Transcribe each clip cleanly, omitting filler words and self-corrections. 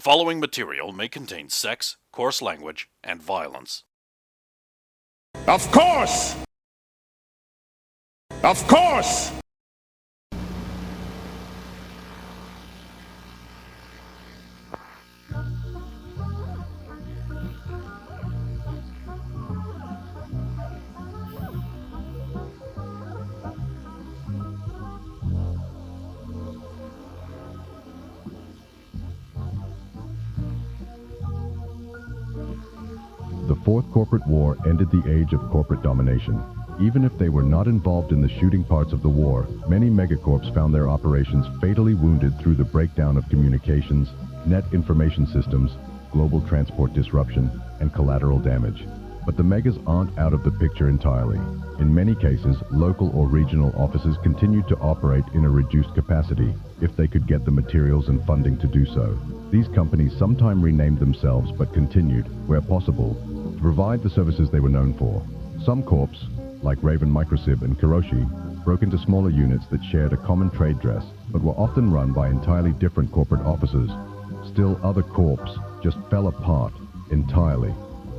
following material may contain sex, coarse language, and violence. Of course! Of course! The Fourth Corporate War ended the age of corporate domination. Even if they were not involved in the shooting parts of the war, many megacorps found their operations fatally wounded through the breakdown of communications, net information systems, global transport disruption, and collateral damage. But the megas aren't out of the picture entirely. In many cases, local or regional offices continued to operate in a reduced capacity, if they could get the materials and funding to do so. These companies sometimes renamed themselves but continued, where possible, to provide the services they were known for. Some corps, like Raven Microsib and Kiroshi, broke into smaller units that shared a common trade dress, but were often run by entirely different corporate officers. Still, other corps just fell apart entirely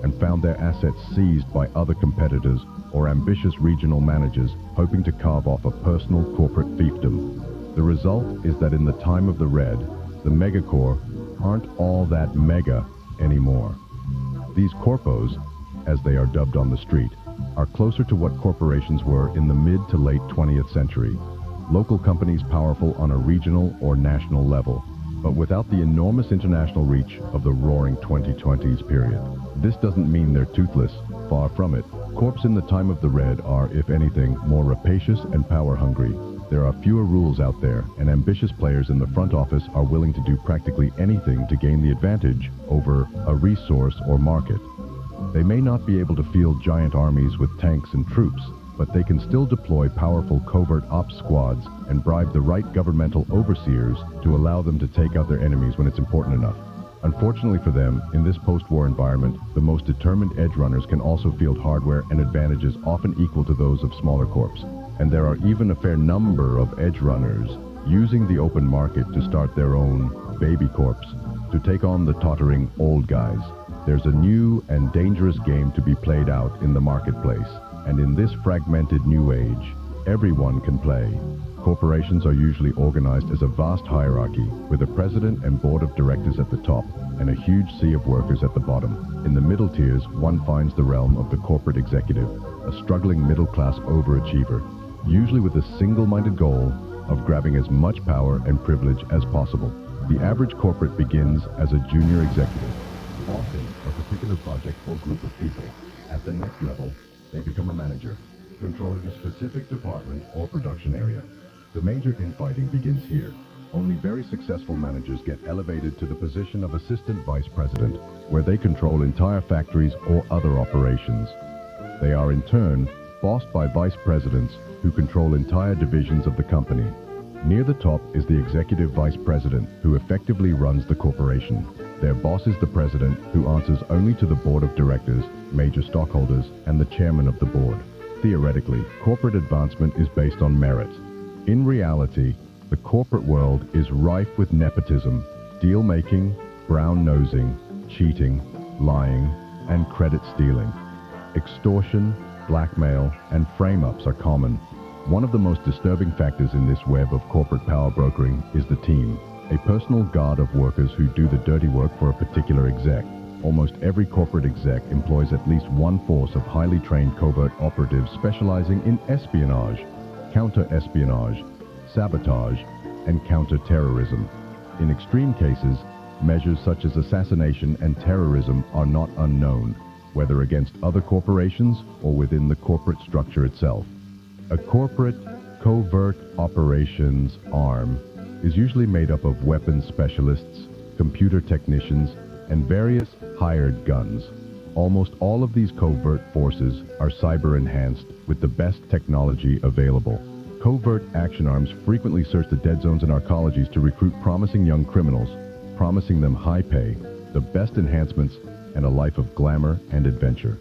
and found their assets seized by other competitors or ambitious regional managers hoping to carve off a personal corporate fiefdom. The result is that in the time of the Red, the megacorps aren't all that mega anymore. These corpos, as they are dubbed on the street, are closer to what corporations were in the mid to late 20th century. Local companies powerful on a regional or national level, but without the enormous international reach of the roaring 2020s period. This doesn't mean they're toothless, far from it. Corps in the time of the Red are, if anything, more rapacious and power-hungry. There are fewer rules out there, and ambitious players in the front office are willing to do practically anything to gain the advantage over a resource or market. They may not be able to field giant armies with tanks and troops, but they can still deploy powerful covert ops squads and bribe the right governmental overseers to allow them to take out their enemies when it's important enough. Unfortunately for them, in this post-war environment, the most determined edge runners can also field hardware and advantages often equal to those of smaller corps. And there are even a fair number of edge runners using the open market to start their own baby corps to take on the tottering old guys. There's a new and dangerous game to be played out in the marketplace, and in this fragmented new age, everyone can play. Corporations are usually organized as a vast hierarchy, with a president and board of directors at the top, and a huge sea of workers at the bottom. In the middle tiers, one finds the realm of the corporate executive, a struggling middle-class overachiever, usually with a single-minded goal of grabbing as much power and privilege as possible. The average corporate begins as a junior executive, often a particular project or group of people. At the next level, they become a manager, controlling a specific department or production area. The major infighting begins here. Only very successful managers get elevated to the position of assistant vice president, where they control entire factories or other operations. They are in turn bossed by vice presidents who control entire divisions of the company. Near the top is the executive vice president, who effectively runs the corporation. Their boss is the president, who answers only to the board of directors, major stockholders, and the chairman of the board. Theoretically, corporate advancement is based on merit. In reality, the corporate world is rife with nepotism, deal-making, brown-nosing, cheating, lying, and credit stealing. Extortion, blackmail, and frame-ups are common. One of the most disturbing factors in this web of corporate power brokering is the team, a personal guard of workers who do the dirty work for a particular exec. Almost every corporate exec employs at least one force of highly trained covert operatives specializing in espionage, counter-espionage, sabotage, and counter-terrorism. In extreme cases, measures such as assassination and terrorism are not unknown, whether against other corporations or within the corporate structure itself. A corporate covert operations arm is usually made up of weapons specialists, computer technicians, and various hired guns. Almost all of these covert forces are cyber-enhanced with the best technology available. Covert action arms frequently search the dead zones and arcologies to recruit promising young criminals, promising them high pay, the best enhancements, and a life of glamour and adventure.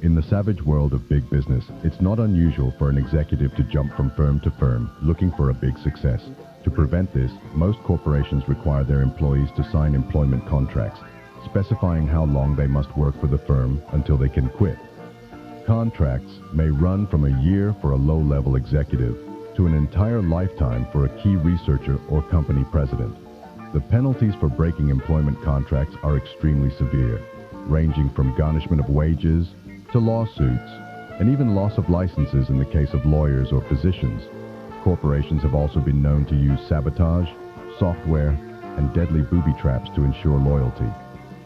In the savage world of big business, it's not unusual for an executive to jump from firm to firm, looking for a big success, to To prevent this, most corporations require their employees to sign employment contracts, specifying how long they must work for the firm until they can quit. Contracts may run from a year for a low-level executive to an entire lifetime for a key researcher or company president. The penalties for breaking employment contracts are extremely severe, ranging from garnishment of wages to lawsuits, and even loss of licenses in the case of lawyers or physicians. Corporations have also been known to use sabotage, software, and deadly booby traps to ensure loyalty.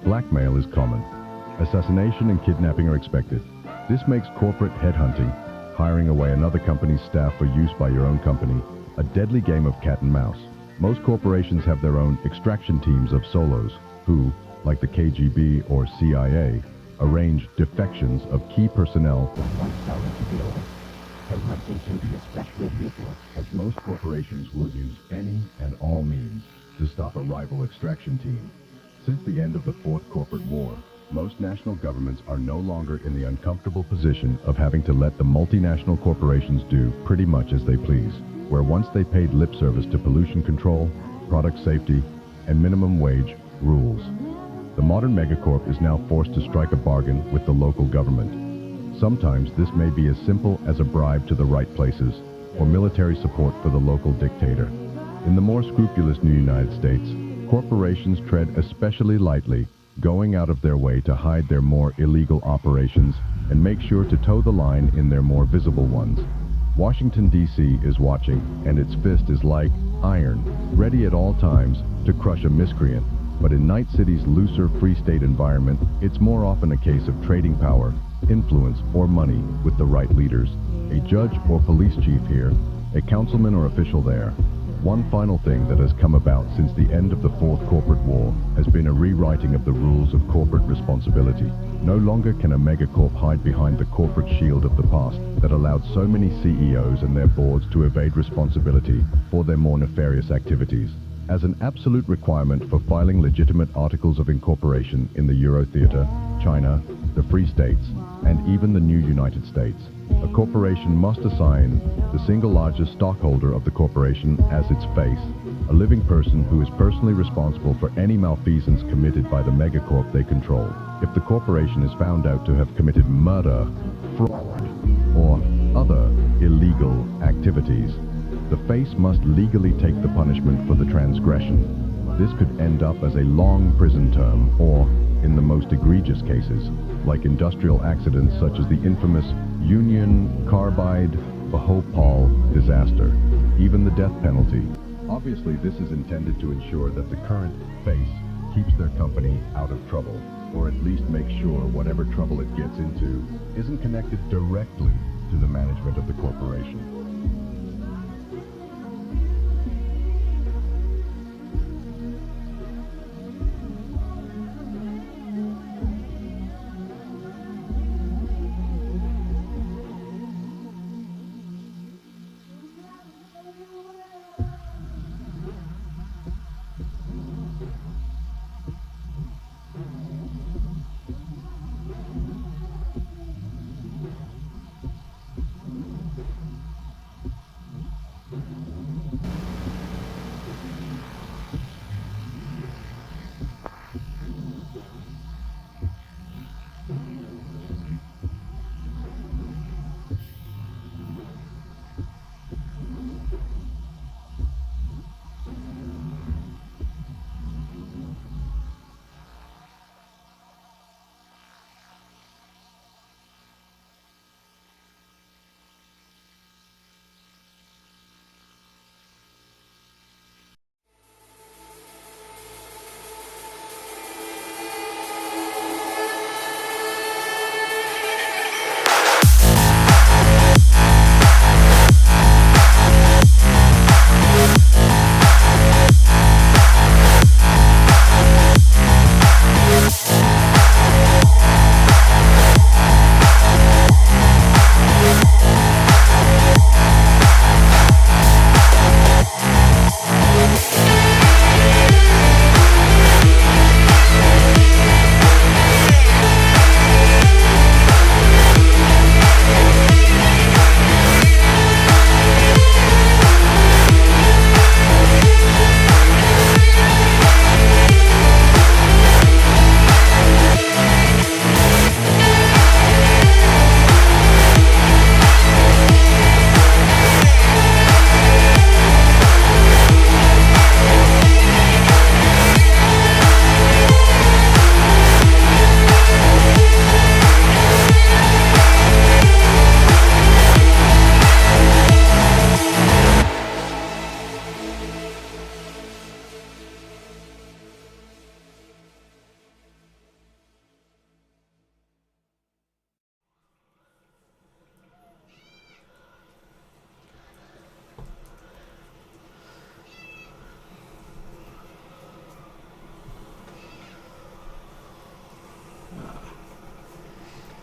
Blackmail is common. Assassination and kidnapping are expected. This makes corporate headhunting, hiring away another company's staff for use by your own company, a deadly game of cat and mouse. Most corporations have their own extraction teams of solos who, like the KGB or CIA, arrange defections of key personnel. As most corporations will use any and all means to stop a rival extraction team. Since the end of the Fourth Corporate War, most national governments are no longer in the uncomfortable position of having to let the multinational corporations do pretty much as they please, where once they paid lip service to pollution control, product safety, and minimum wage rules. The modern megacorp is now forced to strike a bargain with the local government. Sometimes this may be as simple as a bribe to the right places, or military support for the local dictator. In the more scrupulous new United States, corporations tread especially lightly, going out of their way to hide their more illegal operations and make sure to toe the line in their more visible ones. Washington, D.C. is watching, and its fist is like iron, ready at all times to crush a miscreant. But in Night City's looser Free State environment, it's more often a case of trading power, influence, or money with the right leaders. A judge or police chief here, a councilman or official there. One final thing that has come about since the end of the Fourth Corporate War has been a rewriting of the rules of corporate responsibility. No longer can a megacorp hide behind the corporate shield of the past that allowed so many CEOs and their boards to evade responsibility for their more nefarious activities. As an absolute requirement for filing legitimate articles of incorporation in the Eurotheater, China, the Free States, and even the new United States, a corporation must assign the single largest stockholder of the corporation as its face, a living person who is personally responsible for any malfeasance committed by the megacorp they control. If the corporation is found out to have committed murder, fraud, or other illegal activities, the face must legally take the punishment for the transgression. This could end up as a long prison term, or, in the most egregious cases, like industrial accidents such as the infamous Union Carbide Bhopal disaster, even the death penalty. Obviously, this is intended to ensure that the current face keeps their company out of trouble, or at least make sure whatever trouble it gets into isn't connected directly to the management of the corporation.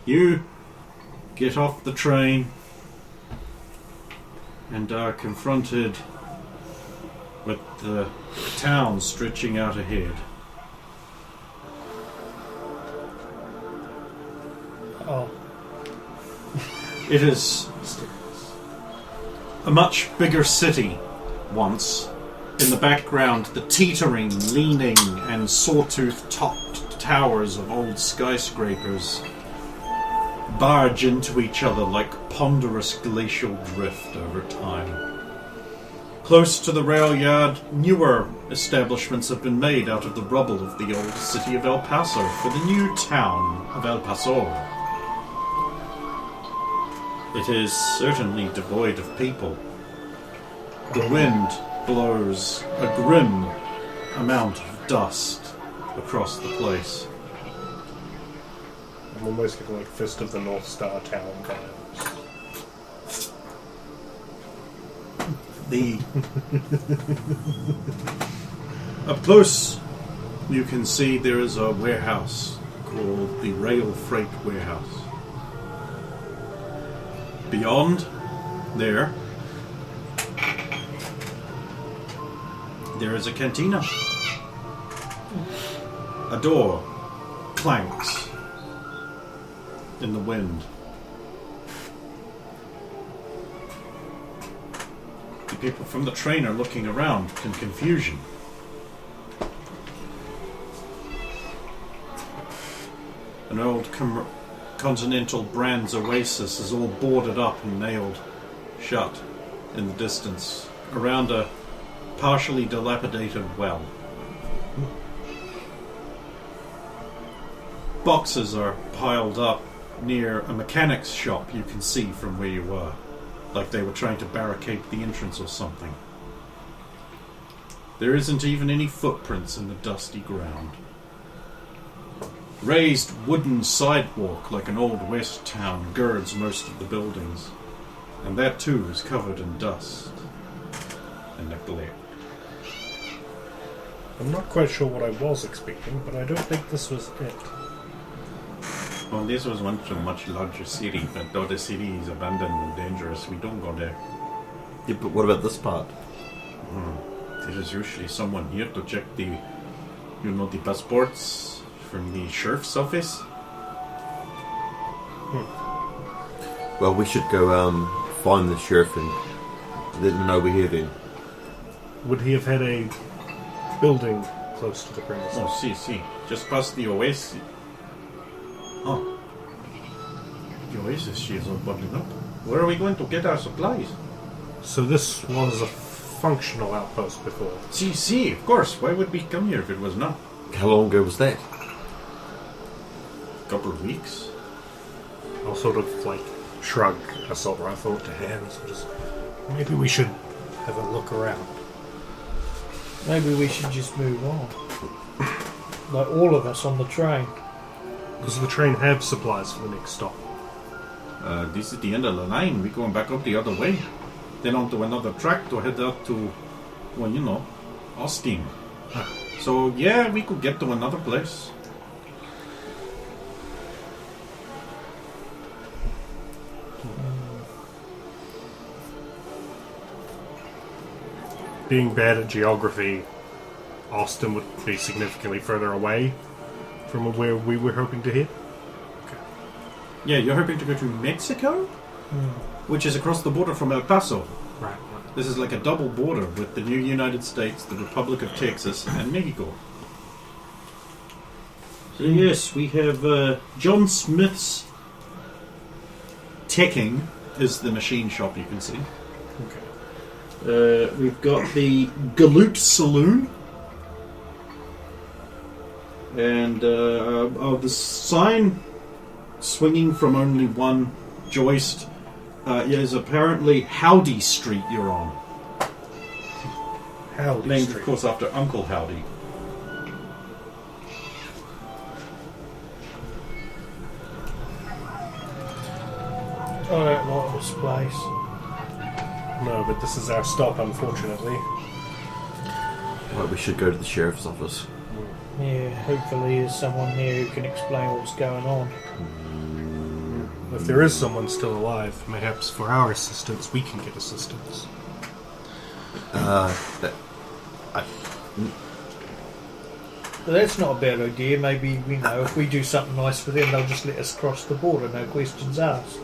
You get off the train and are confronted with the town stretching out ahead. Oh. It is a much bigger city once. In the background, the teetering, leaning, and sawtooth-topped towers of old skyscrapers barge into each other like ponderous glacial drift over time. Close to the rail yard, newer establishments have been made out of the rubble of the old city of El Paso for the new town of El Paso. It is certainly devoid of people. The wind blows a grim amount of dust across the place. I'm almost getting like Fist of the North Star Town vibes. Up close, you can see there is a warehouse called the Rail Freight Warehouse. Beyond there is a cantina. A door clanks in the wind. The people from the train are looking around in confusion. An old Continental Brands Oasis is all boarded up and nailed shut in the distance around a partially dilapidated well. Boxes are piled up near a mechanic's shop you can see from where you were, like they were trying to barricade the entrance or something. There isn't even any footprints in the dusty ground. Raised wooden sidewalk like an old west town girds most of the buildings, and that too is covered in dust and neglect. I'm not quite sure what I was expecting, but I don't think this was it. Well, this was once a much larger city, but though the city is abandoned and dangerous, we don't go there. Yeah, but what about this part? There is usually someone here to check the passports from the sheriff's office. Well, we should go find the sheriff and let them know we're here then. Would he have had a building close to the premises? Oh, see. Just past the oasis. Oh. The oasis, she is all bubbling up. Where are we going to get our supplies? So this was a functional outpost before. See, of course. Why would we come here if it was not? How long ago was that? A couple of weeks. I'll sort of like shrug assault rifle to hands and just maybe we should have a look around. Maybe we should just move on. Like all of us on the train. Does the train have supplies for the next stop? This is the end of the line. We're going back up the other way. Then onto another track to head out to, Austin. So, yeah, we could get to another place. Being bad at geography, Austin would be significantly further away from where we were hoping to hit. Yeah, you're hoping to go to Mexico? Which is across the border from El Paso. Right. This is like a double border with the new United States, the Republic of Texas, and Mexico. So yes, we have John Smith's Teching is the machine shop you can see. Okay. We've got the Galoot Saloon. And the sign swinging from only one joist is apparently Howdy Street you're on. Howdy Named, Street. of course, after Uncle Howdy. I don't like this place. No, but this is our stop, unfortunately. Right, we should go to the sheriff's office. Yeah, hopefully there's someone here who can explain what's going on. If there is someone still alive, perhaps for our assistance, we can get assistance. But that's not a bad idea. Maybe, if we do something nice for them, they'll just let us cross the border, no questions asked.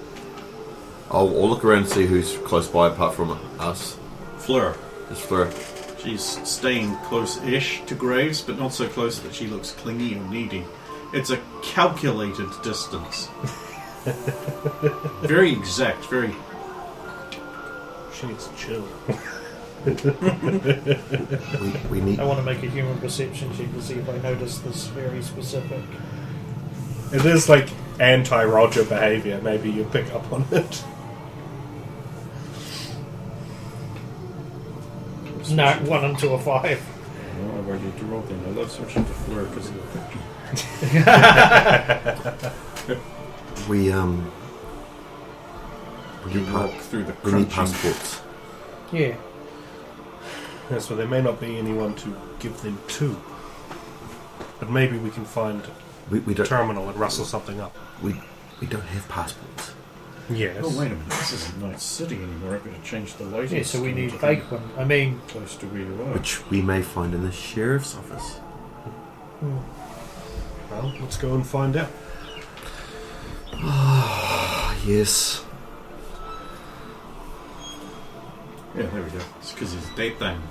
I'll look around and see who's close by apart from us. Fleur. Just Fleur. She's staying close-ish to Graves, but not so close that she looks clingy or needy. It's a calculated distance. Very exact, very... She needs to chill. We need. I want to make a human perception check to see if I notice this very specific. It is like anti-Roger behaviour. Maybe you pick up on it. No, 1 into a 5. Well, I've already did the roll thing. I love searching for Fleur because of the picture. We You walk through the We need crunching... passports. Yeah. Yeah, so there may not be anyone to give them to. But maybe we can find We a don't. terminal and rustle something up. We don't have passports. Yes. Oh, wait a minute. This isn't Night City anymore. I've got to change the lighting. Yeah, so we scheme need to fake be one. I mean, close to where you are. Which we may find in the sheriff's office. Well, let's go and find out. Yes. Yeah, there we go. It's because it's daytime.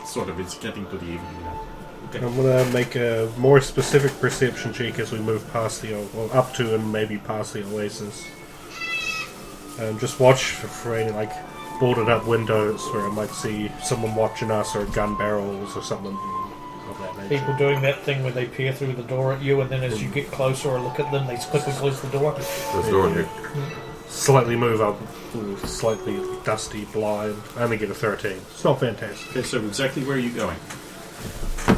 Sort of, it's getting to the evening now. Okay. I'm going to make a more specific perception check as we move past up to and maybe past the oasis. Just watch for any boarded up windows where I might see someone watching us, or gun barrels or something of that nature. people doing that thing where they peer through the door at you, and then as you get closer or look at them, they quickly close the door. There's a door here. Slightly move up, slightly dusty, blind. I only get a 13. It's not fantastic. Okay, so exactly where are you going?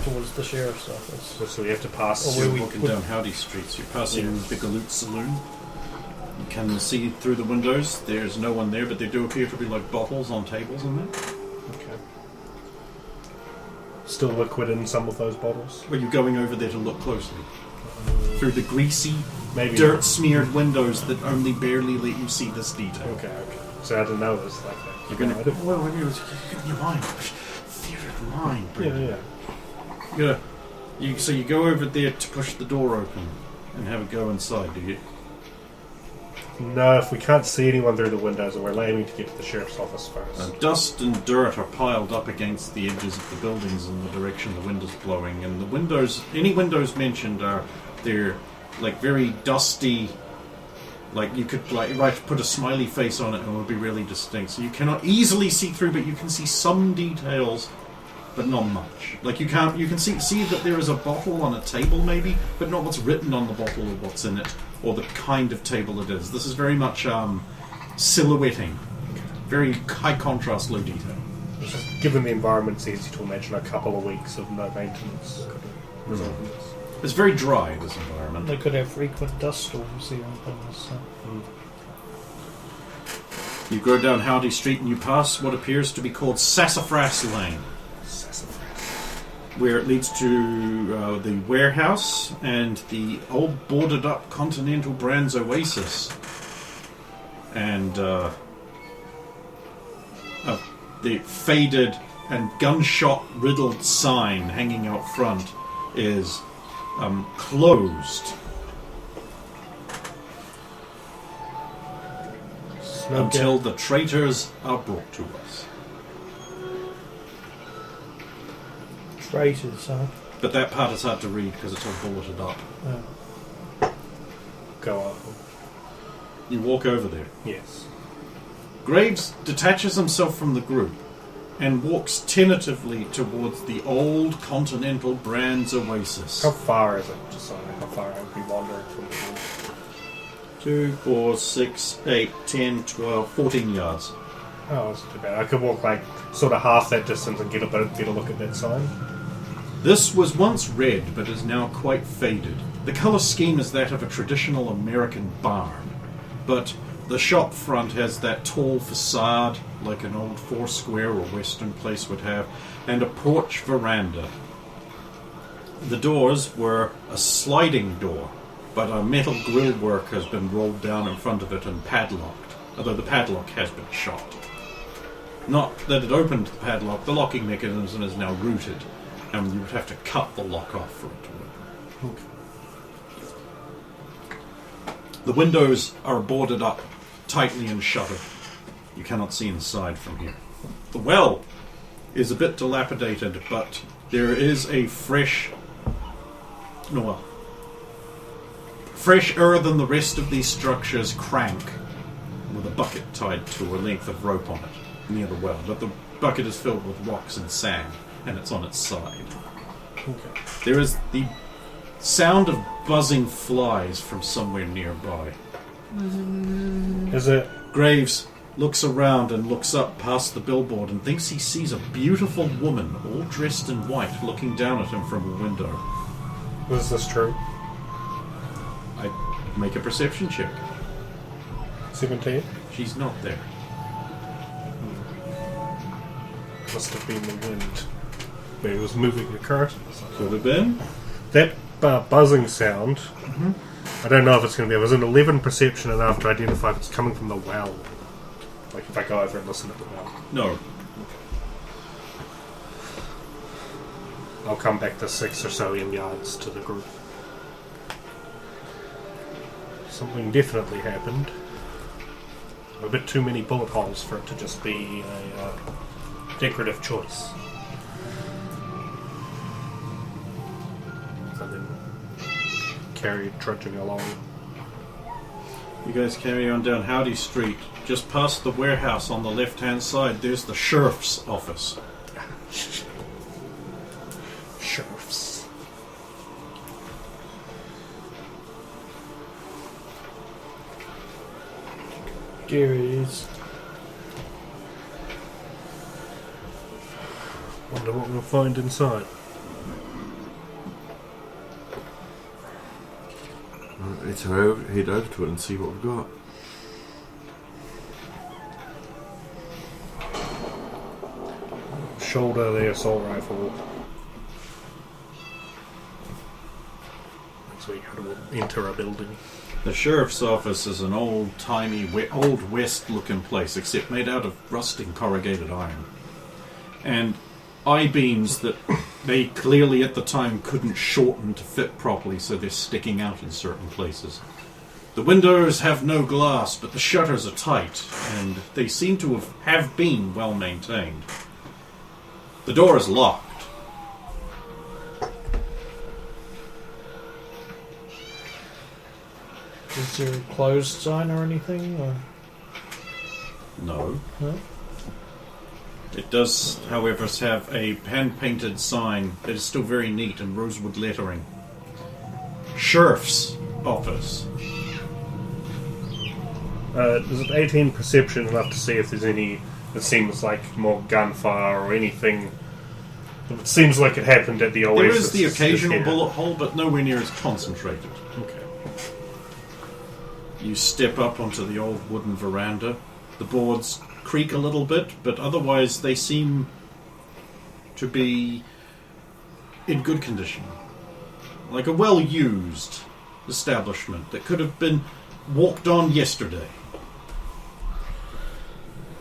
Towards the sheriff's office. So we have to pass. Or You're where we walking would- down Howdy Street, so you're passing the Galoot Saloon. You can see through the windows. There's no one there, but there do appear to be bottles on tables in there. Okay. Still liquid in some of those bottles. But you're going over there to look closely. Through the greasy, Maybe dirt-smeared windows that only barely let you see this detail. Okay. So I didn't know this like that. You're going to... Well, when you're in your mind. Theatre of mind. Yeah. So you go over there to push the door open and have a go inside, do you? No, if we can't see anyone through the windows, and we're aiming to get to the sheriff's office first. Dust and dirt are piled up against the edges of the buildings in the direction the wind is blowing, and the windows, any windows mentioned they're very dusty. You could put a smiley face on it and it would be really distinct. So you cannot easily see through, but you can see some details, but not much. You can see that there is a bottle on a table maybe, but not what's written on the bottle or what's in it, or the kind of table it is. This is very much silhouetting. Very high contrast, low detail. Given the environment, it's easy to imagine a couple of weeks of no maintenance could result in this. It's very dry, this environment. They could have frequent dust storms here and things. So. You go down Howdy Street and you pass what appears to be called Sassafras Lane, where it leads to the warehouse and the old boarded up Continental Brands Oasis. And the faded and gunshot riddled sign hanging out front is closed until the traitors are brought to us. Traitors, huh? But that part is hard to read because it's all bulleted up. Go up. You walk over there. Yes. Graves detaches himself from the group and walks tentatively towards the old Continental Brands Oasis. How far is it? Just so I know how far I would be wandering from the room. 2, 4, 6, 8, 10, 12, 14 yards. Oh, that's not too bad. I could walk sort of half that distance and get a look at that sign. This was once red, but is now quite faded. The colour scheme is that of a traditional American barn, but the shop front has that tall facade like an old Foursquare or Western place would have, and a porch veranda. The doors were a sliding door, but a metal grillwork has been rolled down in front of it and padlocked, although the padlock has been shot. Not that it opened the padlock, the locking mechanism is now rooted, and you would have to cut the lock off for it to open. The windows are boarded up tightly and shuttered. You cannot see inside from here. The well is a bit dilapidated, but there is a fresher than the rest of these structures crank with a bucket tied to a length of rope on it near the well. But the bucket is filled with rocks and sand, and it's on its side. Okay. There is the sound of buzzing flies from somewhere nearby. Is it? Graves looks around and looks up past the billboard and thinks he sees a beautiful woman, all dressed in white, looking down at him from a window. Is this true? I make a perception check. 17? She's not there. Must have been the wind. Maybe it was moving the curtains. Could have been. That buzzing sound, I don't know if it's going to be. It was an 11 perception enough to identify if it's coming from the well. Like if I go over and listen at the well. No. I'll come back to 6 or so yards to the group. Something definitely happened. A bit too many bullet holes for it to just be a decorative choice. And then carried trudging along. You guys carry on down Howdy Street. Just past the warehouse on the left-hand side, there's the sheriff's office. Sheriffs. Here it is. Wonder what we'll find inside. Let's head over to it and see what we've got. Shoulder the assault rifle. So we go to enter a building. The sheriff's office is an old-timey, old west-looking place, except made out of rusting corrugated iron. And I-beams that they clearly at the time couldn't shorten to fit properly, so they're sticking out in certain places. The windows have no glass, but the shutters are tight, and they seem to have been well maintained. The door is locked. Is there a closed sign or anything? Or? No. No? It does, however, have a hand-painted sign that is still very neat in rosewood lettering. Sheriff's office. Is it 18 perception enough to see if there's any... It seems like more gunfire or anything. It seems like it happened at the Oasis. There is the occasional bullet hole, but nowhere near as concentrated. Okay. You step up onto the old wooden veranda. The boards creak a little bit, but otherwise they seem to be in good condition. Like a well-used establishment that could have been walked on yesterday.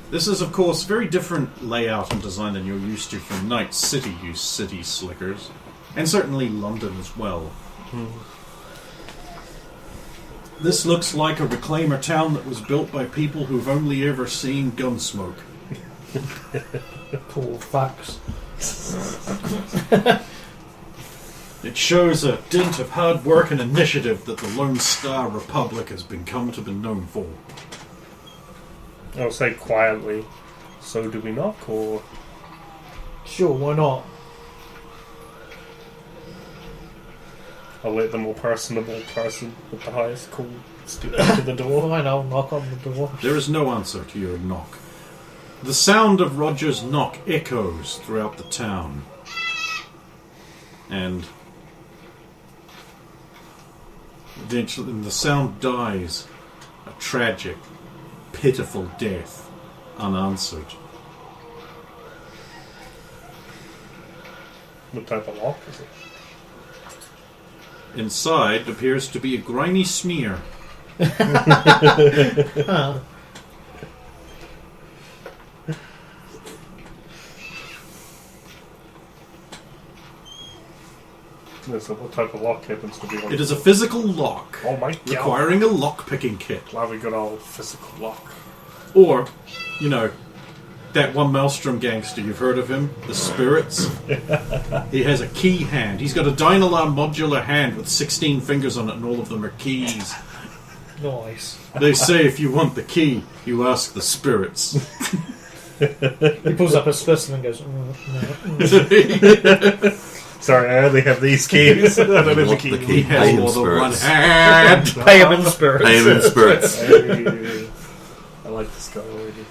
This is, of course, very different layout and design than you're used to from Night City, you city slickers. And certainly London as well. This looks like a reclaimer town that was built by people who've only ever seen Gunsmoke. Poor fucks. It shows a dint of hard work and initiative that the Lone Star Republic has come to be known for. I'll say quietly, so do we knock, or... Sure, why not? I'll let the more personable person with the highest call step into the door. Fine, I'll knock on the door. There is no answer to your knock. The sound of Roger's knock echoes throughout the town. And eventually the sound dies. A tragic, pitiful death, unanswered. What type of lock is it? Inside appears to be a grimy smear. Oh. So what type of lock happens to be on It is a physical lock, Oh my god. requiring a lock-picking kit. Love a good old physical lock. Or, you know, that one Maelstrom gangster, you've heard of him? The Spirits? He has a key hand. He's got a Dynalar modular hand with 16 fingers on it, and all of them are keys. Nice. They say if you want the key, you ask the Spirits. He pulls up a specimen and goes, no. Sorry, I only have these keys. I don't have the Want key. the He key. has Pay him more than one spirits. hand. Pay him in spirits. Pay him in spirits. Hey, I like this guy already.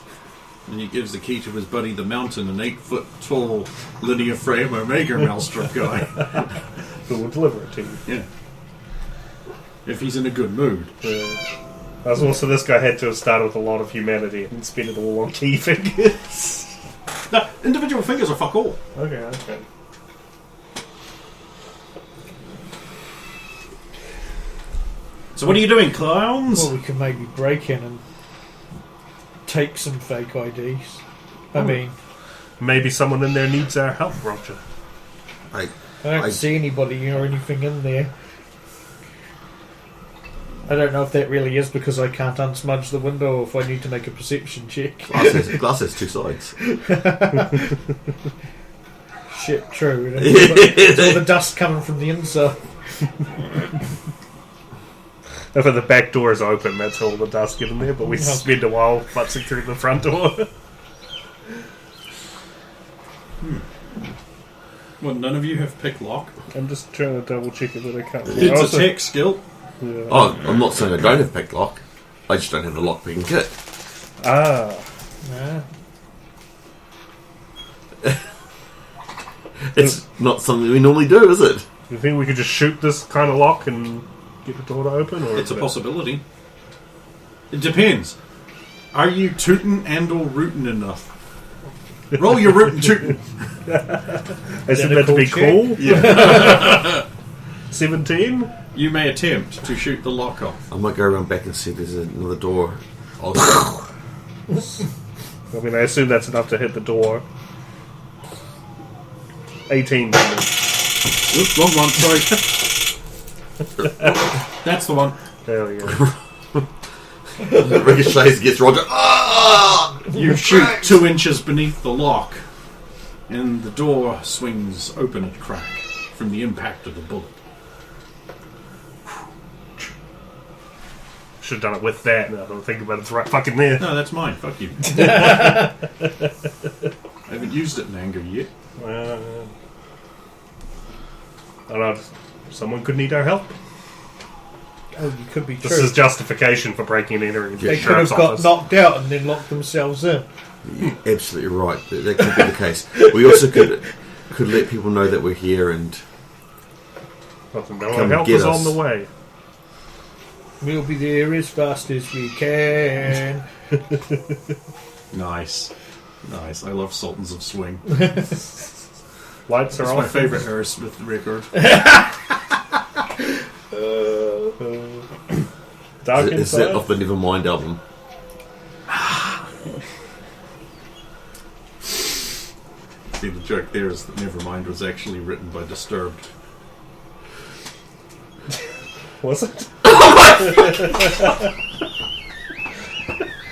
And he gives the key to his buddy the Mountain, an 8-foot-tall linear frame Omega Maelstrom guy. Who will deliver it to you? Yeah. If he's in a good mood. As also, this guy had to have started with a lot of humanity and spent it all on key fingers. No, individual fingers are fuck all. Okay. So what are you doing, clowns? Well, we can maybe break in and take some fake IDs. I mean, Maybe someone in there needs our help, Roger. I don't see anybody or anything in there. I don't know if that really is because I can't unsmudge the window or if I need to make a perception check. Glass has two sides. Shit, true. It's all the dust coming from the inside. If the back door is open, that's all the dust get in there, but we spend a while futzing through the front door. Well, none of you have pick lock. I'm just trying to double check it that I can't. It's a tech skill. Yeah. Oh, I'm not saying I don't have pick lock. I just don't have the lock picking kit. Ah. Yeah. It's not something we normally do, is it? Do you think we could just shoot this kind of lock and get the door to open? Or It's a is it- possibility. It depends. Are you tootin' and or rootin' enough? Roll your rootin' tootin'. Isn't Is that that to be a cool? cool Yeah. 17? You may attempt to shoot the lock off. I might go around back and see if there's another door. I mean, I assume that's enough to hit the door. 18 damage. Oops, wrong one, sorry. That's the one. There we go. Ricochets gets Roger. Ah! You shoot 2 inches beneath the lock, and the door swings open at crack from the impact of the bullet. Should have done it with that. Now I don't think about it, it's right fucking there. No, that's mine. Fuck you. I haven't used it in anger yet. I don't know. Someone could need our help. Oh, you could be true. This is justification for breaking and entering into They the could have sheriff's got office. knocked out and then locked themselves in. You're absolutely right. That could be the case. We also could let people know that we're here and Nothing. Come No, help get is us. on the way. We'll be there as fast as we can. Nice. Nice. I love Sultans of Swing. Lights are It's my off. favourite Aerosmith record. Dark is that inside. off the Nevermind album? See, the joke there is that Nevermind was actually written by Disturbed. Was it?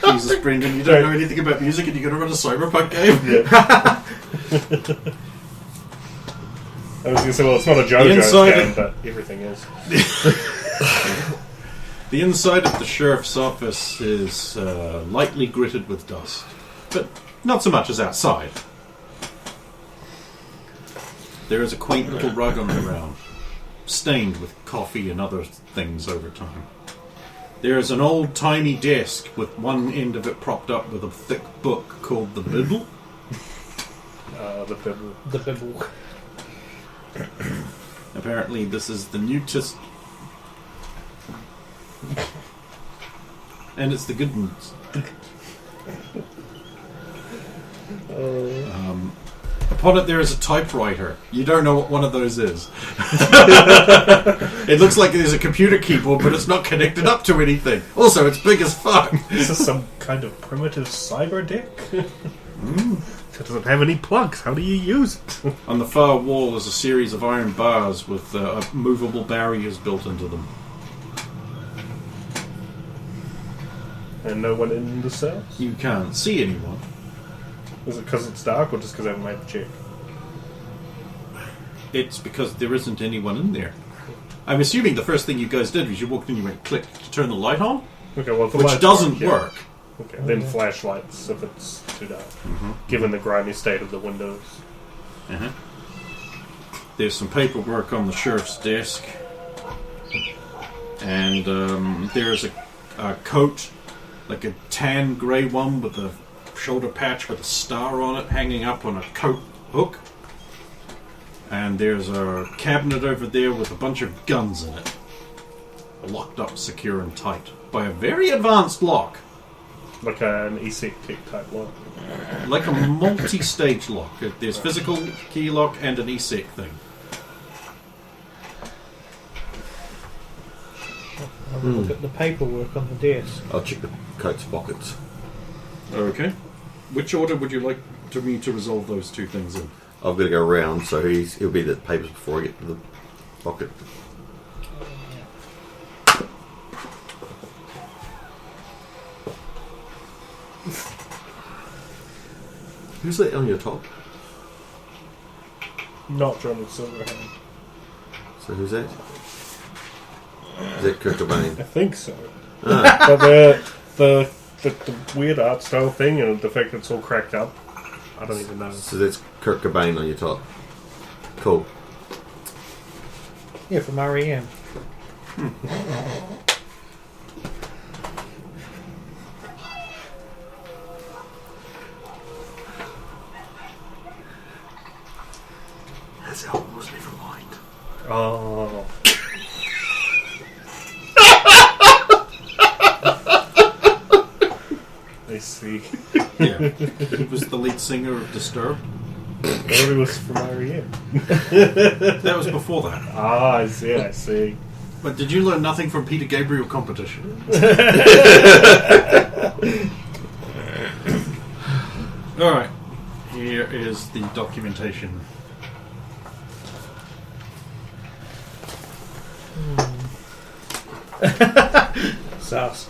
Jesus, Brendan, you don't know anything about music and you're going to run a Cyberpunk game? I was going to say, well, it's not a The JoJo inside game, of- but everything is. The inside of the sheriff's office is lightly gritted with dust, but not so much as outside. There is a quaint little rug on the ground, stained with coffee and other things over time. There is an old-timey desk with one end of it propped up with a thick book called the Bible. The Bible. The Bible. Apparently this is the New Testament. And it's the good news. Upon it there is a typewriter. You don't know what one of those is. It looks like there's a computer keyboard, but it's not connected up to anything. Also, it's big as fuck. Is this some kind of primitive cyber dick? It doesn't have any plugs. How do you use it? On the far wall is a series of iron bars with movable barriers built into them. And no one in the cells? You can't see anyone. Is it because it's dark or just because I haven't made the check? It's because there isn't anyone in there. I'm assuming the first thing you guys did was you walked in and you went click to turn the light on, Okay, well, if the which lights doesn't work. work. Okay, then flashlights if it's too dark, given the grimy state of the windows. Uh-huh. There's some paperwork on the sheriff's desk, and there's a coat, like a tan grey one with a shoulder patch with a star on it hanging up on a coat hook. And there's a cabinet over there with a bunch of guns in it, locked up secure and tight by a very advanced lock. Like an ESEC type lock. Like a multi-stage lock. There's physical key lock and an ESEC thing. Have a look at the paperwork on the desk. I'll check the coat's pockets. Okay. Which order would you like me to resolve those two things in? I've got to go around, so he'll be the papers before I get to the pocket. Who's that on your top? Not Johnny Silverhand. So who's that? Is that Kurt Cobain? I think so. Ah. But the weird art style thing and the fact that it's all cracked up, I don't even know. So that's Kurt Cobain on your top. Cool. Yeah, from REM. This album was never mind. Oh. I see. Yeah. It was the lead singer of Disturbed. I thought it was from REM. That was before that. Ah, I see. But did you learn nothing from Peter Gabriel competition? Alright. Here is the documentation. Sus.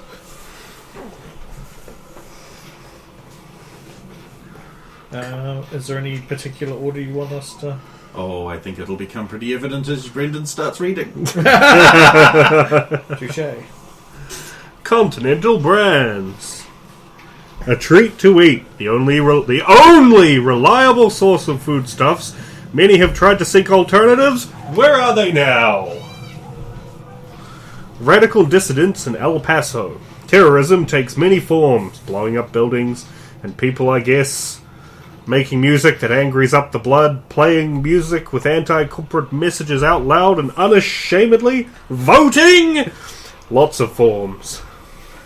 Is there any particular order you want us to... Oh, I think it'll become pretty evident as Brendan starts reading. Touche. Continental brands. A treat to eat. The only reliable source of foodstuffs. Many have tried to seek alternatives. Where are they now? Radical dissidents in El Paso. Terrorism takes many forms. Blowing up buildings and people, I guess. Making music that angries up the blood, playing music with anti-corporate messages out loud and unashamedly voting! Lots of forms.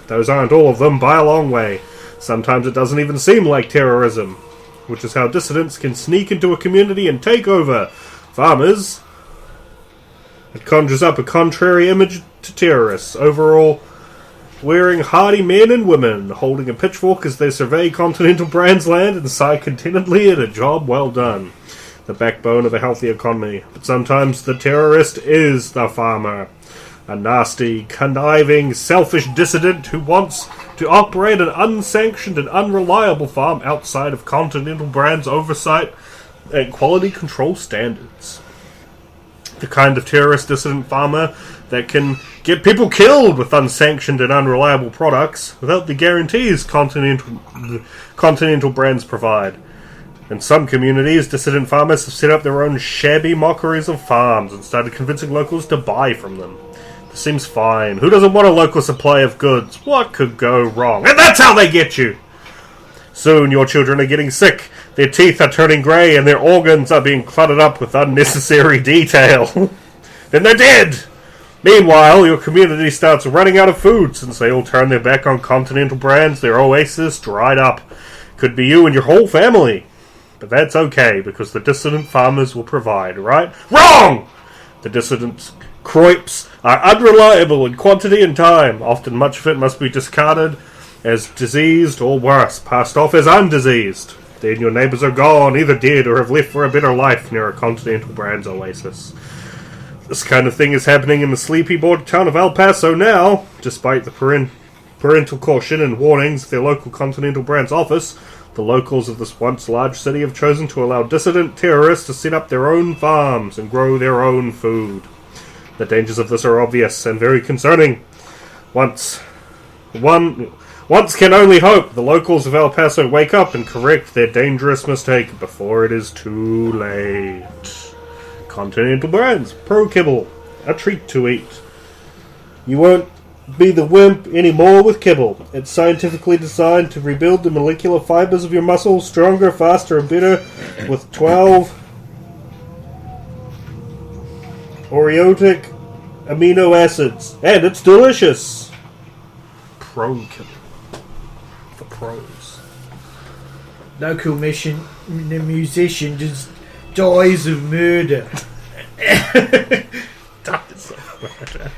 Those aren't all of them by a long way. Sometimes it doesn't even seem like terrorism, which is how dissidents can sneak into a community and take over. Farmers. It conjures up a contrary image to terrorists. Overall, wearing hardy men and women, holding a pitchfork as they survey Continental Brands land and sigh contentedly at a job well done. The backbone of a healthy economy. But sometimes the terrorist is the farmer. A nasty, conniving, selfish dissident who wants to operate an unsanctioned and unreliable farm outside of Continental Brands' oversight and quality control standards. The kind of terrorist dissident farmer that can get people killed with unsanctioned and unreliable products without the guarantees Continental Brands provide. In some communities, dissident farmers have set up their own shabby mockeries of farms and started convincing locals to buy from them. This seems fine. Who doesn't want a local supply of goods? What could go wrong? And that's how they get you! Soon your children are getting sick, their teeth are turning grey, and their organs are being cluttered up with unnecessary detail. Then they're dead! Meanwhile, your community starts running out of food since they all turn their back on Continental Brands. Their oasis dried up. Could be you and your whole family. But that's okay, because the dissident farmers will provide, right? Wrong! The dissident croips are unreliable in quantity and time. Often much of it must be discarded as diseased or worse, passed off as undiseased. Then your neighbours are gone, either dead or have left for a better life near a continental brands oasis. This kind of thing is happening in the sleepy border town of El Paso now, despite the parental caution and warnings of their local Continental Brands office. The locals of this once large city have chosen to allow dissident terrorists to set up their own farms and grow their own food. The dangers of this are obvious and very concerning. Once can only hope the locals of El Paso wake up and correct their dangerous mistake before it is too late. Continental Brands, Pro Kibble, a treat to eat. You won't be the wimp anymore with kibble. It's scientifically designed to rebuild the molecular fibers of your muscles stronger, faster, and better with 12 oriotic amino acids. And it's delicious. Pro Kibble. For pros. Local musician just dies of murder. Dies of murder.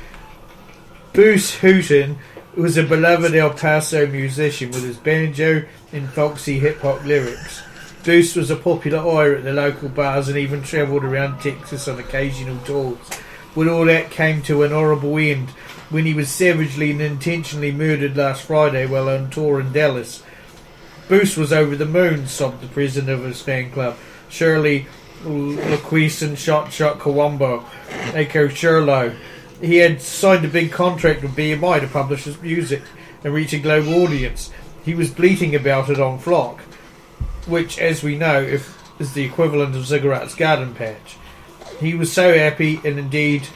Bruce Hooton was a beloved El Paso musician with his banjo and folksy hip-hop lyrics. Bruce was a popular eye at the local bars and even travelled around Texas on occasional tours. But all that came to an horrible end when he was savagely and intentionally murdered last Friday while on tour in Dallas. Bruce was over the moon, sobbed the president of his fan club, Shirley Laqueson Shot Kawambo, aka Shirlo. He had signed a big contract with BMI to publish his music and reach a global audience. He was bleating about it on Flock, which, as we know, is the equivalent of Ziggurat's Garden Patch. He was so happy, and indeed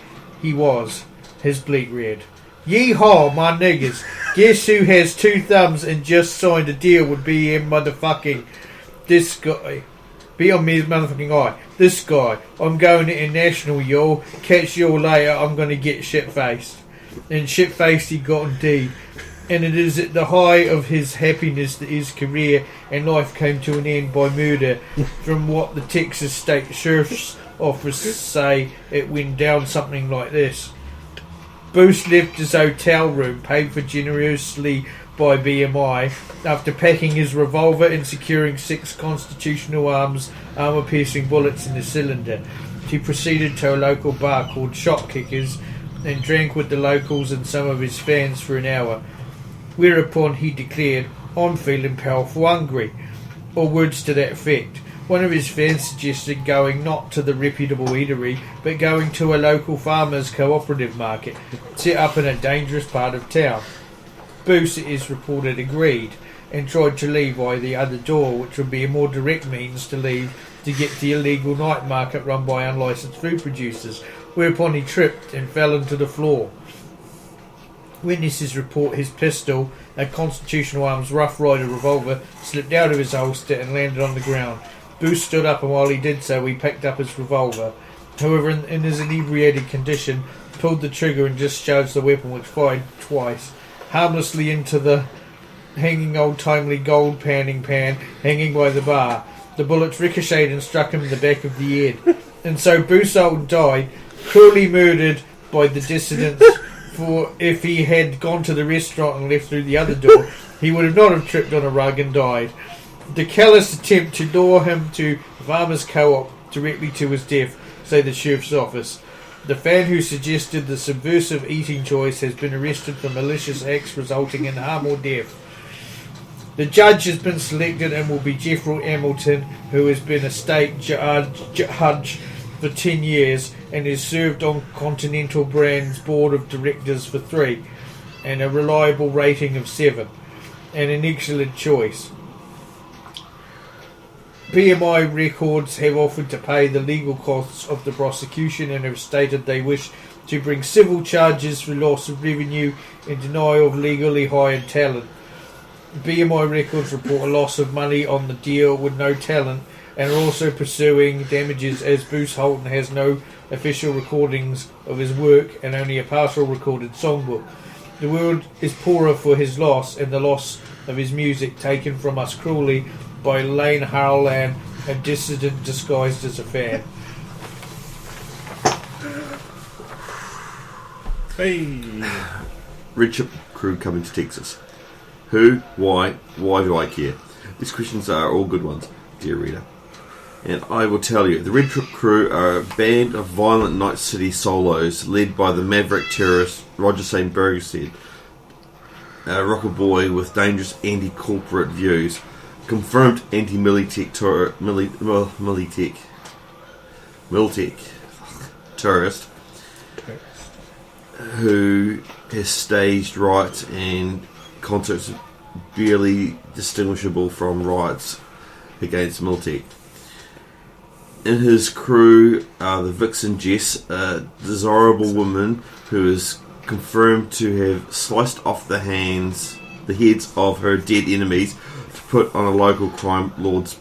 he was. His bleat read, "Yeehaw, my niggas! Guess who has 2 thumbs and just signed a deal with BM motherfucking this guy? Be on me motherfucking eye. This guy. I'm going international, y'all. Catch y'all later. I'm going to get shit-faced." And shit-faced he got indeed. And it is at the height of his happiness that his career and life came to an end by murder. From what the Texas State Sheriff's Office say, it went down something like this. Bruce left his hotel room, paid for generously by BMI, after packing his revolver and securing 6 constitutional armor-piercing bullets in the cylinder. He proceeded to a local bar called Shot Kickers and drank with the locals and some of his fans for an hour, whereupon he declared, "I'm feeling powerful hungry," or words to that effect. One of his fans suggested going not to the reputable eatery, but going to a local farmers' cooperative market, set up in a dangerous part of town. Bruce, it is reported, agreed, and tried to leave by the other door, which would be a more direct means to leave to get to the illegal night market run by unlicensed food producers, whereupon he tripped and fell into the floor. Witnesses report his pistol, a constitutional arms Rough Rider revolver, slipped out of his holster and landed on the ground. Bruce stood up, and while he did so, he picked up his revolver. However, in his inebriated condition, pulled the trigger and discharged the weapon, which fired twice, harmlessly into the hanging old-timely gold panning pan hanging by the bar. The bullets ricocheted and struck him in the back of the head. And so Bruce Old died, cruelly murdered by the dissidents, for if he had gone to the restaurant and left through the other door, he would have not have tripped on a rug and died. The callous attempt to lure him to Farmers Co-op directly to his death, say the sheriff's office. The fan who suggested the subversive eating choice has been arrested for malicious acts resulting in harm or death. The judge has been selected and will be Jeffrey Hamilton, who has been a state judge for 10 years and has served on Continental Brands board of directors for 3, and a reliable rating of 7, and an excellent choice. BMI Records have offered to pay the legal costs of the prosecution and have stated they wish to bring civil charges for loss of revenue and denial of legally hired talent. BMI Records report a loss of money on the deal with no talent and are also pursuing damages as Bruce Holton has no official recordings of his work and only a partial recorded songbook. The world is poorer for his loss and the loss of his music taken from us cruelly by Lane Harlan A dissident disguised as a fan. Hey. Red Chip Krew coming to Texas. Who? Why do I care? These questions are all good ones, dear reader. And I will tell you, the Red Chip Krew are a band of violent Night City solos led by the maverick terrorist Roger St. Burghsend, a Rockerboy with dangerous anti-corporate views, confirmed anti-Militech terrorist who has staged riots and concerts barely distinguishable from riots against Militech. In his crew are the vixen Jess, a desirable woman who is confirmed to have sliced off the heads of her dead enemies to put on a local crime lord's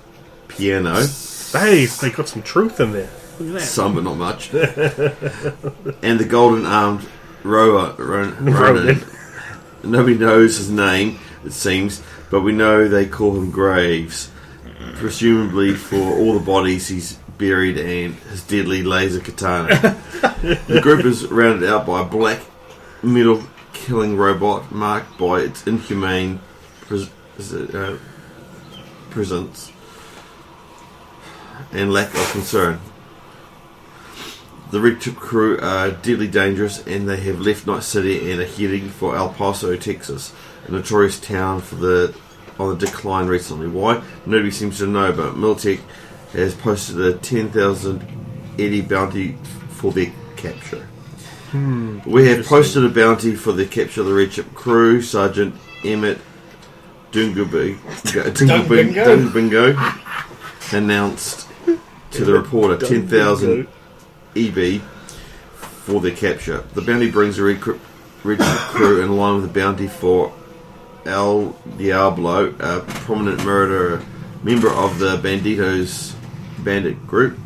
piano. Hey, they got some truth in there. Look at that. Some, but not much. And the golden-armed Ronan. Nobody knows his name, it seems, but we know they call him Graves, presumably for all the bodies he's buried and his deadly laser katana. The group is rounded out by a black metal killing robot marked by its inhumane presence and lack of concern. The Red Chip Krew are deadly dangerous, and they have left Night City and are heading for El Paso, Texas, a notorious town on the decline recently. Why? Nobody seems to know, but Militech has posted a 10,000 Eddie bounty for their capture. We have posted a bounty for the capture of the Red Chip Krew. Sergeant Emmett Dungbingo announced to the reporter 10,000 EB for their capture. The bounty brings the Red Chip Krew in line with the bounty for El Diablo, a prominent murderer, member of the Banditos bandit group.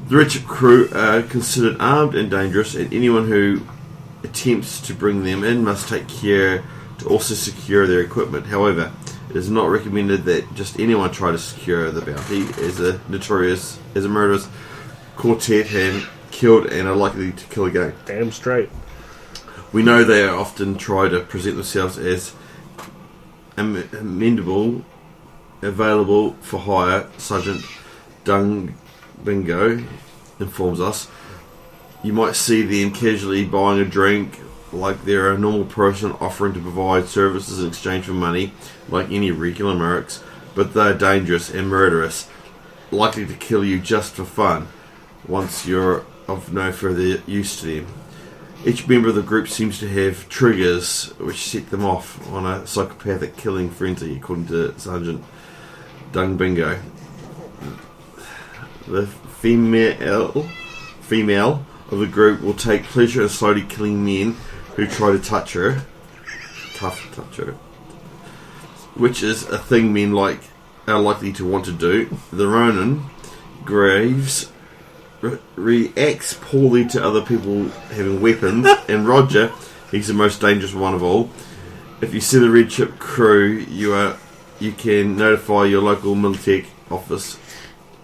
The Red Chip Krew are considered armed and dangerous, and anyone who attempts to bring them in must take care to also secure their equipment. However, it is not recommended that just anyone try to secure the bounty, as a murderous quartet have killed and are likely to kill again. Damn straight. We know they are often try to present themselves as amendable, available for hire. Sergeant Dung Bingo informs us. You might see them casually buying a drink like they're a normal person offering to provide services in exchange for money, like any regular mercs, but they're dangerous and murderous, likely to kill you just for fun once you're of no further use to them. Each member of the group seems to have triggers which set them off on a psychopathic killing frenzy, according to Sergeant Dung Bingo. The female of the group will take pleasure in slowly killing men who try to touch her, which is a thing men are likely to want to do. The Ronan, Graves, reacts poorly to other people having weapons, and Roger, he's the most dangerous one of all. If you see the Red Chip Krew, you can notify your local Militech office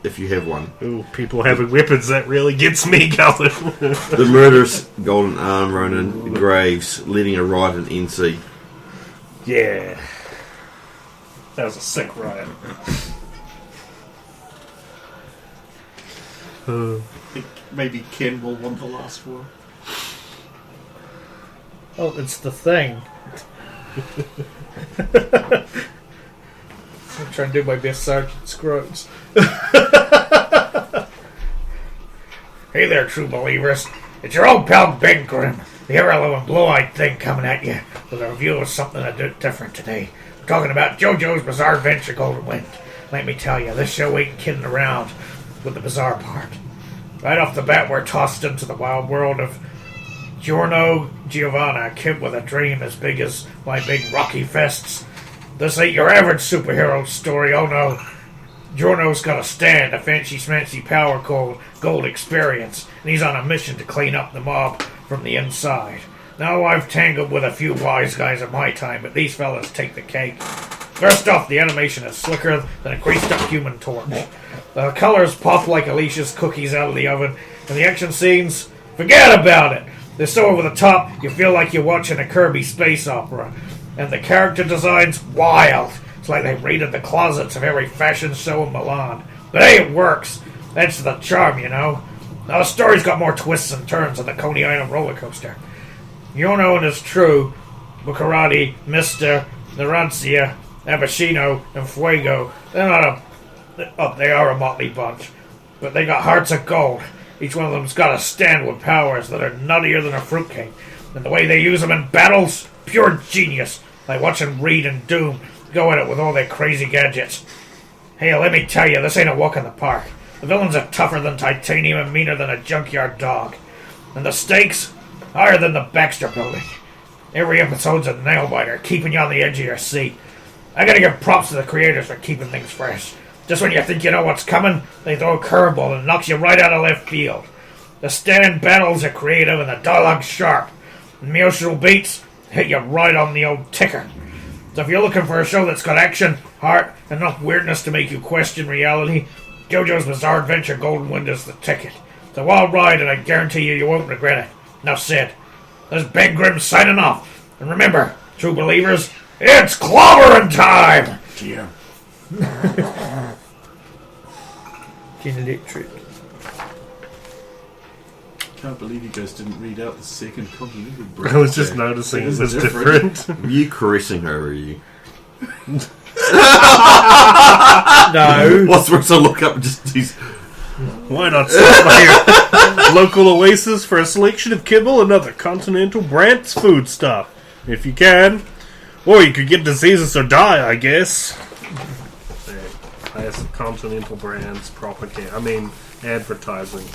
if you have one. Ooh, people having weapons, that really gets me going. The murderous Golden Arm Ronan Graves leading a riot in NC. Yeah. That was a sick riot. I think maybe Ken will want the last one. Oh, it's the thing. I'm trying to do my best Sergeant Scruggs. Hey there, true believers. It's your old pal Big Grim, the irrelevant blue-eyed thing coming at you with a review of something a bit different today. We're talking about JoJo's Bizarre Adventure Golden Wind. Let me tell you, this show ain't kidding around with the bizarre part. Right off the bat, we're tossed into the wild world of Giorno Giovanna, a kid with a dream as big as my big rocky fists. This ain't your average superhero story, oh no. Giorno's got a stand, a fancy-smancy power called Gold Experience, and he's on a mission to clean up the mob from the inside. Now, I've tangled with a few wise guys in my time, but these fellas take the cake. First off, the animation is slicker than a greased-up Human Torch. The colors pop like Alicia's cookies out of the oven, and the action scenes, forget about it. They're so over the top, you feel like you're watching a Kirby space opera. And the character design's wild. It's like they raided the closets of every fashion show in Milan. But hey, it works. That's the charm, you know. Now, the story's got more twists and turns than the Coney Island roller coaster. You know it is true. Bucarati, Mister, Narantia, Abashino, and Fuego. They're not they are a motley bunch. But they got hearts of gold. Each one of them's got a stand with powers that are nuttier than a fruitcake. And the way they use them in battles, pure genius. Like watching Reed and Doom go at it with all their crazy gadgets. Hey, let me tell you, this ain't a walk in the park. The villains are tougher than titanium and meaner than a junkyard dog. And the stakes, higher than the Baxter Building. Every episode's a nail-biter, keeping you on the edge of your seat. I gotta give props to the creators for keeping things fresh. Just when you think you know what's coming, they throw a curveball and knocks you right out of left field. The stand battles are creative and the dialogue's sharp. And emotional beats hit you right on the old ticker. So if you're looking for a show that's got action, heart, and enough weirdness to make you question reality, JoJo's Bizarre Adventure Golden Wind is the ticket. It's a wild ride and I guarantee you won't regret it. Now Sid, there's Ben Grimm signing off. And remember, true believers, it's clobbering time! Yeah. Electric. Can't believe you guys didn't read out the second continental break. I was just noticing it was different. Were you caressing her, were you? No. What's supposed to look up and just these... Why not stop by your local oasis for a selection of kibble and other continental brands food stuff? If you can. Or you could get diseases or die, I guess. Highest continental brands propaganda. I mean, advertising.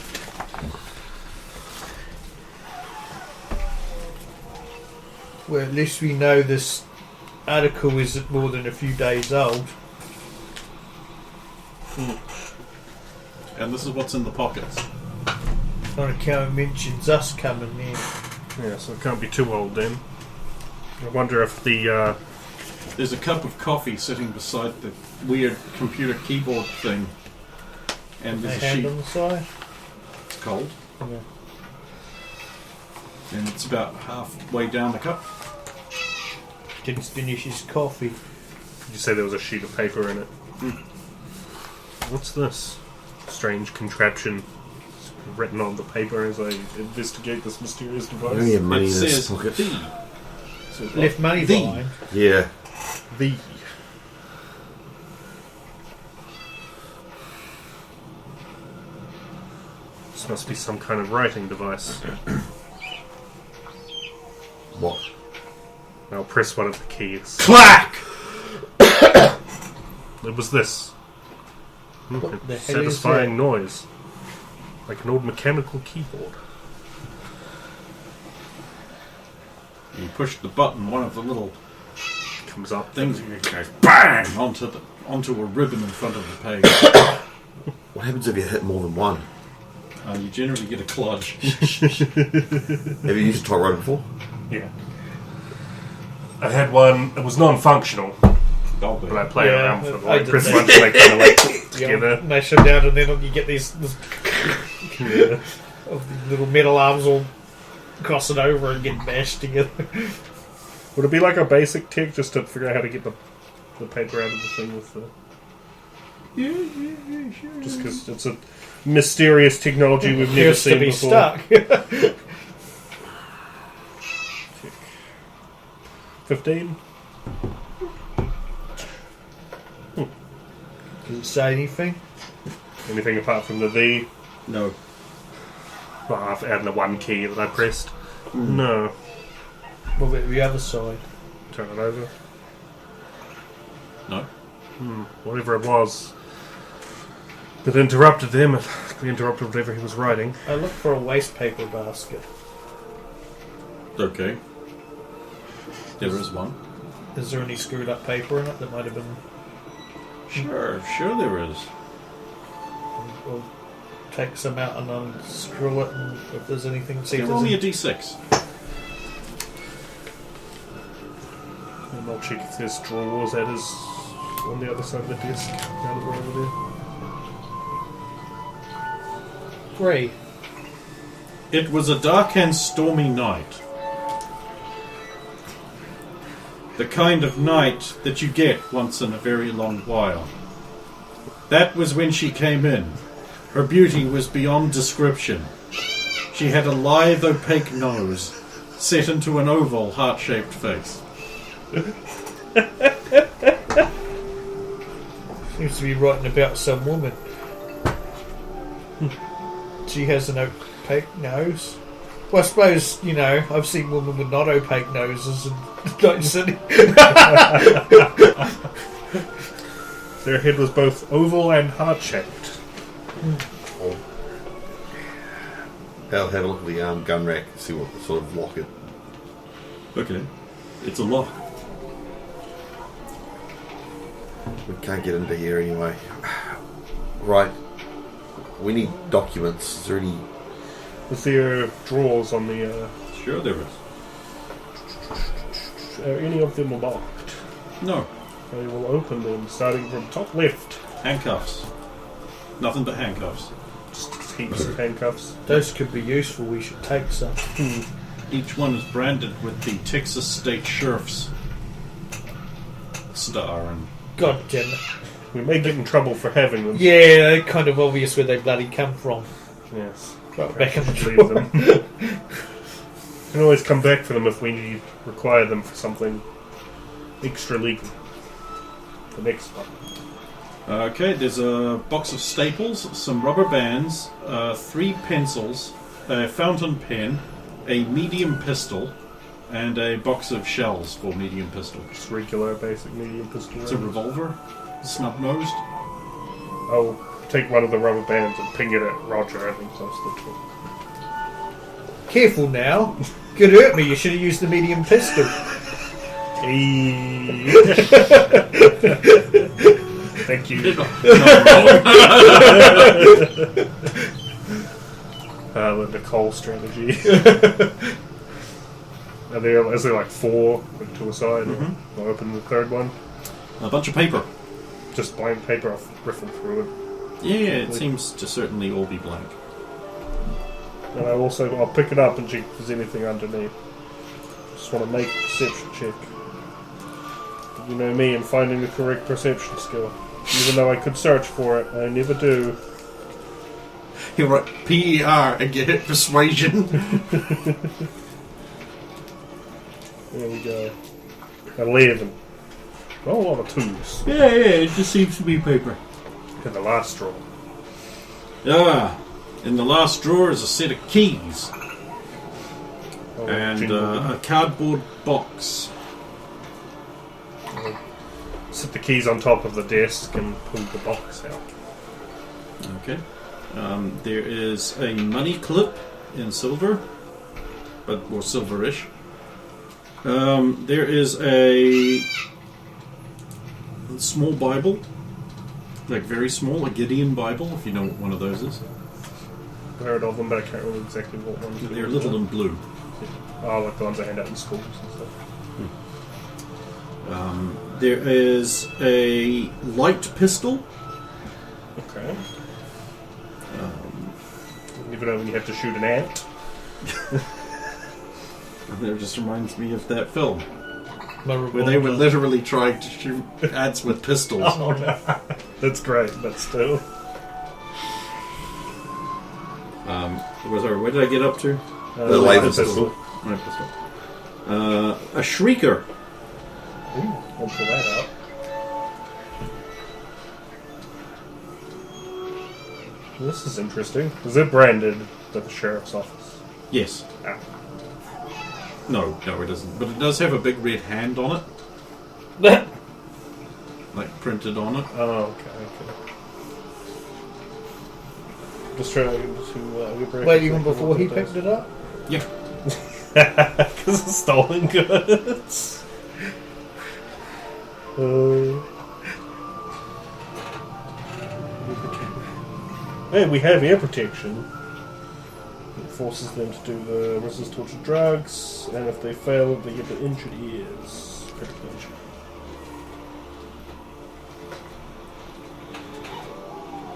Well, at least we know this article isn't more than a few days old. And this is what's in the pockets. On account it mentions us coming in. Yeah, so it can't be too old then. I wonder if the... There's a cup of coffee sitting beside the weird computer keyboard thing. And there's a hand sheet. on the side. It's cold. Yeah. And it's about halfway down the cup. Didn't finish his coffee. Did you say there was a sheet of paper in it? What's this? Strange contraption written on the paper as I investigate this mysterious I device. only have money It in this says pocket. the. So it's Left money the. behind. Yeah. The... This must be some kind of writing device. What? I'll press one of the keys. Clack! It was this. What the hell is Satisfying noise. Like an old mechanical keyboard. You push the button, one of the little Comes up. things goes bang onto a ribbon in front of the page. What happens if you hit more than one? You generally get a kludge. Have you used a typewriter before? Yeah. I had one, it was non-functional, Oh, but I play Yeah, around for I like did press that. once and they kind of like click together. Mash them down and then you get these Yeah. little metal arms all crossing over and get mashed together. Would it be like a basic tech just to figure out how to get the paper out of the thing with the... Yeah, sure. Just because it's a mysterious technology we've never Appears to seen be before. stuck. 15? Does it say anything? Anything apart from the V? No. Well, and the one key that I pressed? No. What about the other side? Turn it over. No. Whatever it was that interrupted them, we interrupted whatever he was writing. I looked for a waste paper basket. Okay. There is one. Is there any screwed up paper in it that might have been... Sure there is. We'll take some out and unscrew it, and if there's anything... See if Give there's me a any... D6. And I'll check if there's drawers at his on the other side of the desk. Now that we're over there. 3. It was a dark and stormy night. The kind of night that you get once in a very long while. That was when she came in. Her beauty was beyond description. She had a lithe, opaque nose, set into an oval, heart-shaped face. Seems to be writing about some woman. She has an opaque nose. Well, I suppose, I've seen women with not opaque noses and like silly. Their head was both oval and heart-shaped. I'll have a look at the gun rack and see what sort of lock it. Okay. It's a lock. We can't get into here anyway. Right. We need documents. Is there any... Is there drawers on the... Sure there is. Are any of them locked? No. I will open them, starting from top left. Handcuffs. Nothing but handcuffs. Just heaps of handcuffs. Those could be useful. We should take some. Each one is branded with the Texas State Sheriff's star. And God damn it. We may get in trouble for having them. Yeah, they're kind of obvious where they bloody come from. Yes. Right back in the Leave drawer. them. We can always come back for them if we require them for something extra legal. The next one. okay, there's a box of staples, some rubber bands, 3 pencils, a fountain pen, a medium pistol, and a box of shells for medium pistol. Just regular, basic, medium pistol. It's a revolver, snub-nosed. I'll take one of the rubber bands and ping it at Roger. I think that's the trick. Careful now. Could hurt me. You should have used the medium pistol. Thank you. The Nicole strategy. Is there like 4 to a side? I'll open the third one. A bunch of paper. Just blank paper. I'll riffle through it. Yeah, it seems to certainly all be blank. And I'll pick it up and check if there's anything underneath. Just want to make a perception check. You know me and finding the correct perception skill. Even though I could search for it, I never do. You write PER and get it persuasion. There we go. 11. Not a lot of 2s. Yeah, it just seems to be paper. In the last drawer. In the last drawer is a set of keys Oh, and jingle. a cardboard box. I'll set the keys on top of the desk and pull the box out. Okay. There is a money clip in silver, but more silverish. There is a small Bible, like very small, a Gideon Bible, if you know what one of those is. I've heard of them, but I can't remember exactly what ones They're little and blue. Oh, like the ones I hand out in schools and stuff. There is a light pistol. Okay. Even though when you have to shoot an ant. That just reminds me of that film My where they were revolver. literally trying to shoot ants with pistols. Oh no. That's great, but still. Where did I get up to? The laser pistol. Light pistol. A shrieker. Ooh, I'll pull that out. This is interesting. Is it branded to the sheriff's office? Yes. Ah. No, it doesn't. But it does have a big red hand on it, like printed on it. Oh, okay. Just trying to Wait, even before he picked it up? Yeah. Because of stolen goods. Hey, we have ear protection. It forces them to do the resist torture drugs, and if they fail, they get the injured ears. Critical injury.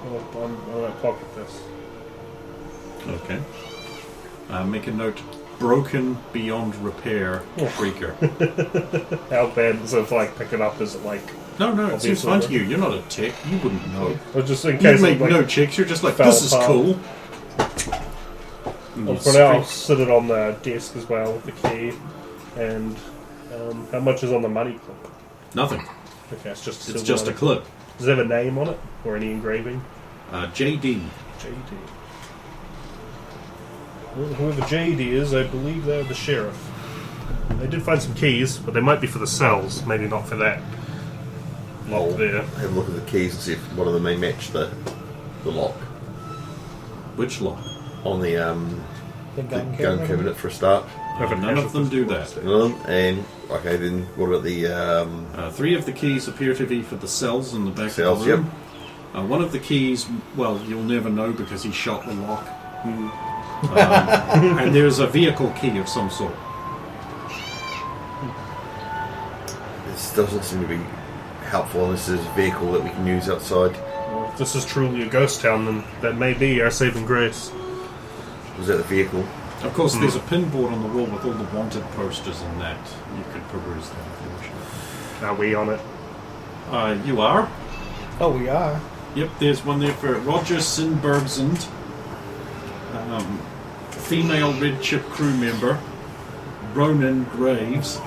I'm going to pocket this. Okay. Make a note. Broken beyond repair. Creaker. How bad is it like pick it up? Is it like... No, it seems fine to you. You're not a tech. You wouldn't know. Or just in You case make it, like, no checks. You're just like, fell this is apart. cool. And you For now, I'll straight- sit it on the desk as well with the key. And how much is on the money clip? Nothing. Okay, it's just It's silver just a money clip. Does it have a name on it? Or any engraving? JD. JD. Well, whoever JD is, I believe they're the sheriff. They did find some keys, but they might be for the cells, maybe not for that. I'll Lock there. have a look at the keys and see if one of them may match the lock Which lock? on the The gun cabinet for a start. None of them do that. None of them. And okay, then what about the 3 of the keys appear to be for the cells in the back cells? of the Yep. room. One of the keys, well, you'll never know because he shot the lock. And there's a vehicle key of some sort. This doesn't seem to be helpful unless there's a vehicle that we can use outside. Well, if this is truly a ghost town, then that may be our saving grace. Was that the vehicle? Of course, there's a pinboard on the wall with all the wanted posters and that. You could peruse that if you wish. Are we on it? You are? Oh, we are. Yep, there's one there for Roger Burghsend, female Red Chip Krew member, Ronan Graves,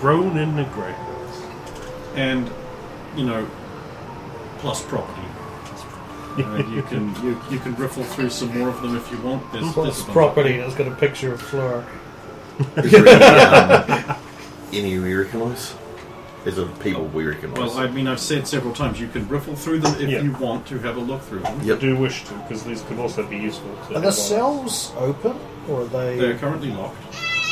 Ronan the Great. and, plus property. You can riffle through some more of them if you want. There's Plus a bunch property, of and it's got a picture of Flora. Is there any we recognise? Is it people we recognise? Well, I've said several times you can riffle through them if Yeah. you want to have a look through them. I Yep. do wish to, because these could also be useful to Are the have cells open, or are they? They're currently locked.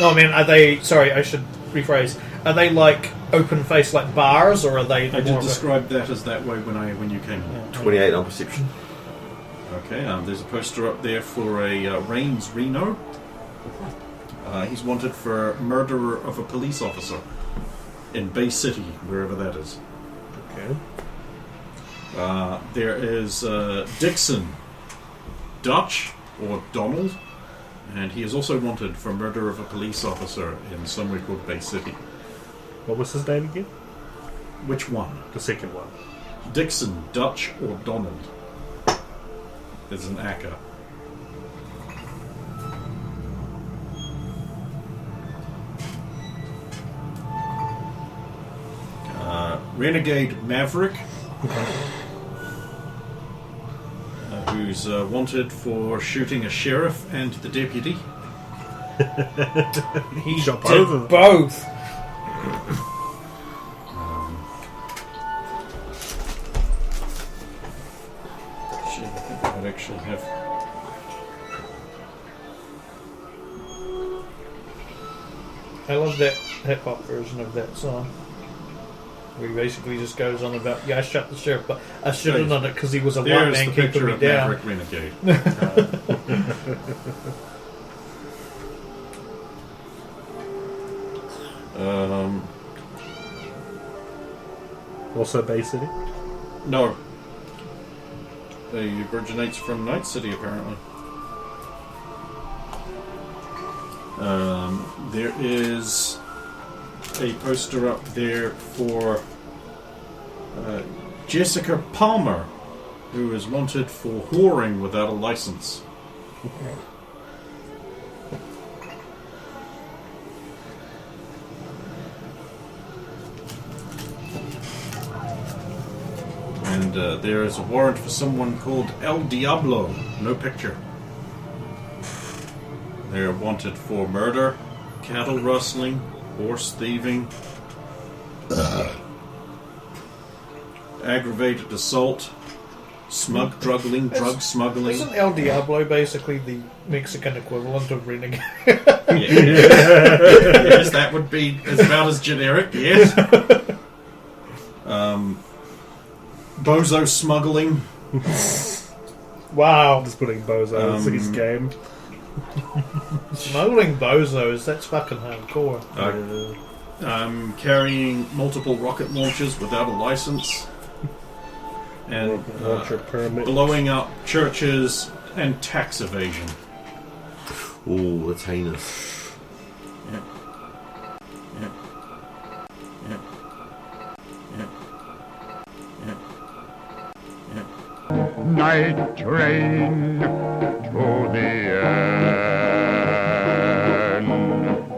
No, I mean, are they? Sorry, I should rephrase. Are they like open face, like bars, or are they? I more did of a- describe that as that way when you came in. 28 on perception. Okay, there's a poster up there for a Rains Reno. He's wanted for murderer of a police officer in Bay City, wherever that is. Okay. There is Dixon Dutch, or Donald, and he is also wanted for murder of a police officer in somewhere called Bay City. What was his name again? Which one? The second one. Dixon Dutch or Donald? There's an ACCA. Renegade Maverick, who's wanted for shooting a sheriff and the deputy. He Shot did both of them. both. Shit, I think I might actually have. I love that hip hop version of that song. Where he basically just goes on about, yeah, I shot the sheriff, but I should have done it because he was a white There's man the keeping picture me of down. Maverick Renegade. Also Bay City? No. He originates from Night City, apparently. There is a poster up there for Jessica Palmer, who is wanted for whoring without a license. And there is a warrant for someone called El Diablo. No picture. They are wanted for murder, cattle rustling, horse thieving, aggravated assault, drug smuggling. Isn't El Diablo basically the Mexican equivalent of Renegade? Yes, that would be about as generic, yes. Bozo smuggling. Wow. Just putting Bozo in his game. Smuggling bozos, that's fucking hardcore. Carrying multiple rocket launchers without a license. and Launcher permit. blowing up churches and tax evasion. Ooh, that's heinous. Yeah. Yeah. Yeah. Yeah. Yeah. Yeah. Night train to the end.